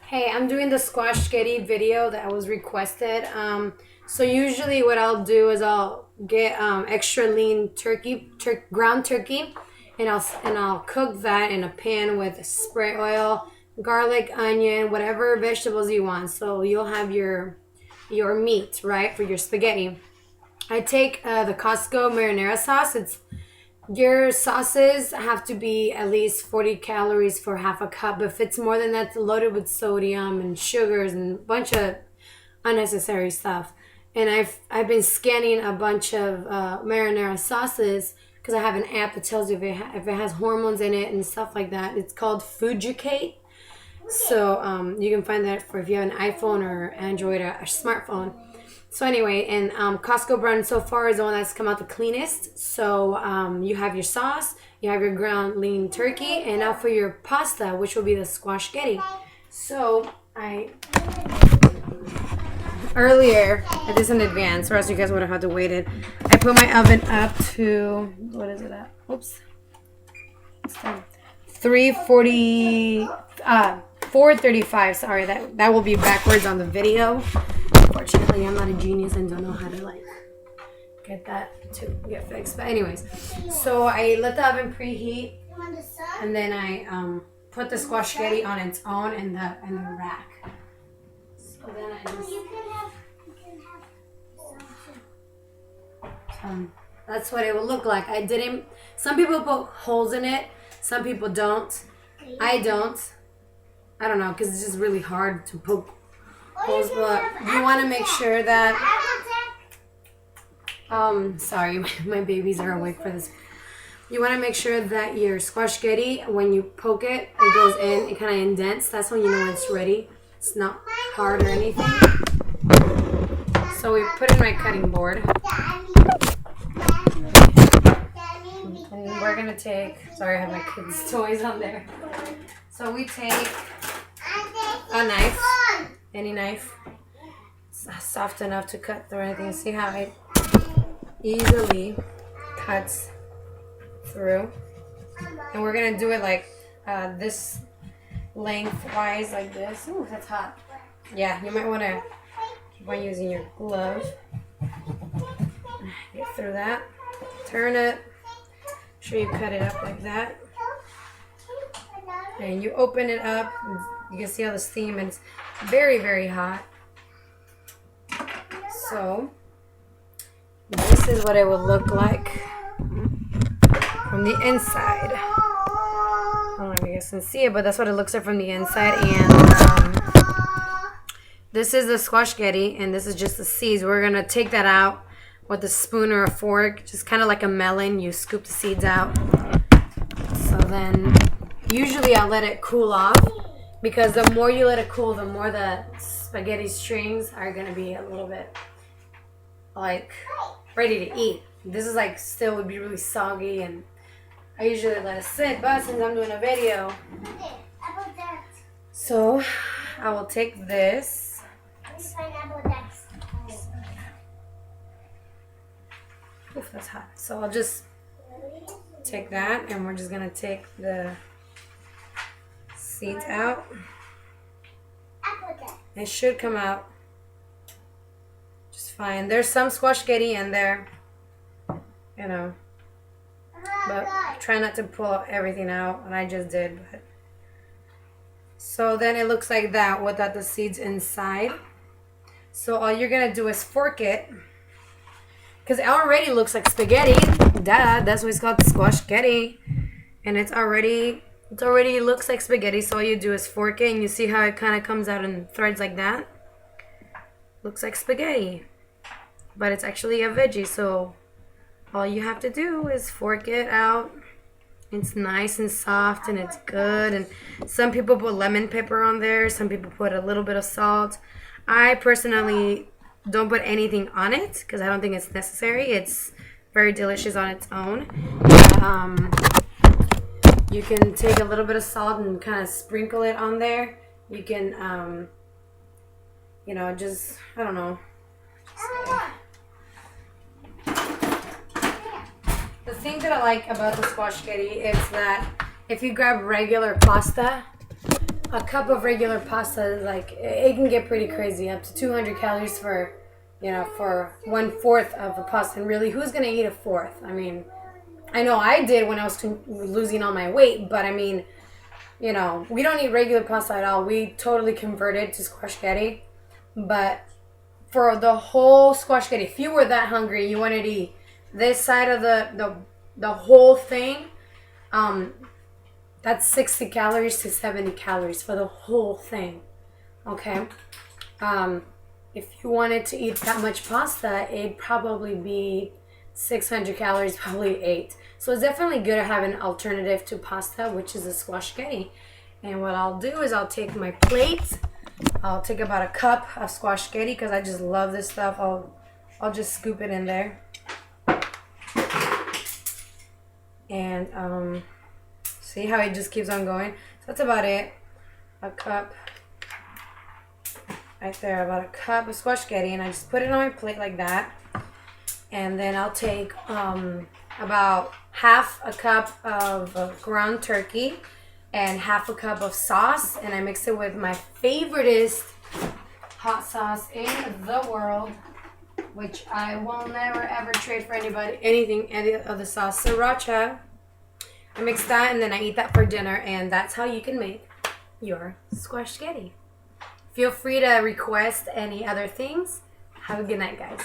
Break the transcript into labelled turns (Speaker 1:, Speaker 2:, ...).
Speaker 1: Hey, I'm doing the squashgetti video that was requested. So usually what I'll do is I'll get extra lean ground turkey, and I'll cook that in a pan with spray oil, garlic, onion, whatever vegetables you want. So you'll have your meat, right, for your spaghetti. I take the Costco marinara sauce. Your sauces have to be at least 40 calories for half a cup. If it's more than that, it's loaded with sodium and sugars and a bunch of unnecessary stuff. And I've been scanning a bunch of marinara sauces because I have an app that tells you if it has hormones in it and stuff like that. It's called Fujicate. So you can find that for if you have an iPhone or Android or a smartphone. So anyway, and Costco brand so far is the one that's come out the cleanest. So you have your sauce, you have your ground lean turkey, and now for your pasta, which will be the squashgetti. So earlier, I did this in advance, or else you guys would have had to wait it. I put my oven up to, what is it at? Oops. 435. Sorry, that will be backwards on the video. Unfortunately, I'm not a genius and don't know how to get that to get fixed. But anyways, so I let the oven preheat, and then I put the squashgetti on its own in the rack. So then I just that's what it will look like. Some people put holes in it, some people don't. I don't know, because it's just really hard to poke holes, but you want to make sure that sorry, my babies are awake for this. You want to make sure that your squashgetti, when you poke it, it goes in, it kind of indents. That's when you know it's ready. It's not hard or anything. So we put in my cutting board, and we're gonna take, sorry, I have my kids' toys on there. So we take a knife, any knife, it's soft enough to cut through anything. See how it easily cuts through? And we're gonna do it like this lengthwise, like this. Ooh, that's hot. Yeah, you might want to keep on using your glove. Get through that. Turn it. Make sure you cut it up like that. And you open it up. You can see all the steam, and it's very, very hot. So this is what it would look like from the inside. I don't know if you guys can see it, but that's what it looks like from the inside. And this is the squashgetti, and this is just the seeds. We're gonna take that out with a spoon or a fork, just kind of like a melon. You scoop the seeds out. So then, usually I'll let it cool off, because the more you let it cool, the more the spaghetti strings are gonna be a little bit like ready to eat. This is like still would be really soggy, and I usually let it sit, but since I'm doing a video, so I will take this. Oof, that's hot. So I'll just take that, and we're just gonna take the seeds out. It should come out just fine. There's some squashgetti in there, you know, but try not to pull everything out, and I just did. But so then it looks like that without the seeds inside. So all you're gonna do is fork it, because it already looks like spaghetti. Duh, that's why it's called squashgetti, and it already looks like spaghetti. So all you do is fork it, and you see how it kind of comes out in threads like that. Looks like spaghetti, but it's actually a veggie. So all you have to do is fork it out. It's nice and soft, and it's good. And some people put lemon pepper on there. Some people put a little bit of salt. I personally don't put anything on it because I don't think it's necessary. It's very delicious on its own. You can take a little bit of salt and kind of sprinkle it on there. You can, you know, just, I don't know. The thing that I like about the squashgetti is that if you grab regular pasta, a cup of regular pasta, like it can get pretty crazy, up to 200 calories for, you know, for 1/4 of a pasta. And really, who's gonna eat a fourth? I mean, I know I did when I was losing all my weight, but I mean, you know, we don't eat regular pasta at all. We totally converted to squashgetti. But for the whole squashgetti, if you were that hungry, you wanted to eat this side of the whole thing, that's 60 calories to 70 calories for the whole thing. Okay? If you wanted to eat that much pasta, it'd probably be 600 calories, probably 8. So it's definitely good to have an alternative to pasta, which is a squashgetti. And what I'll do is I'll take my plate. I'll take about a cup of squashgetti because I just love this stuff. I'll just scoop it in there. And see how it just keeps on going? So that's about it. A cup. Right there, about a cup of squashgetti, and I just put it on my plate like that. And then I'll take about half a cup of ground turkey and half a cup of sauce, and I mix it with my favoriteest hot sauce in the world, which I will never ever trade for any other sauce, sriracha. I mix that and then I eat that for dinner, and that's how you can make your squashgetti. Feel free to request any other things. Have a good night, guys.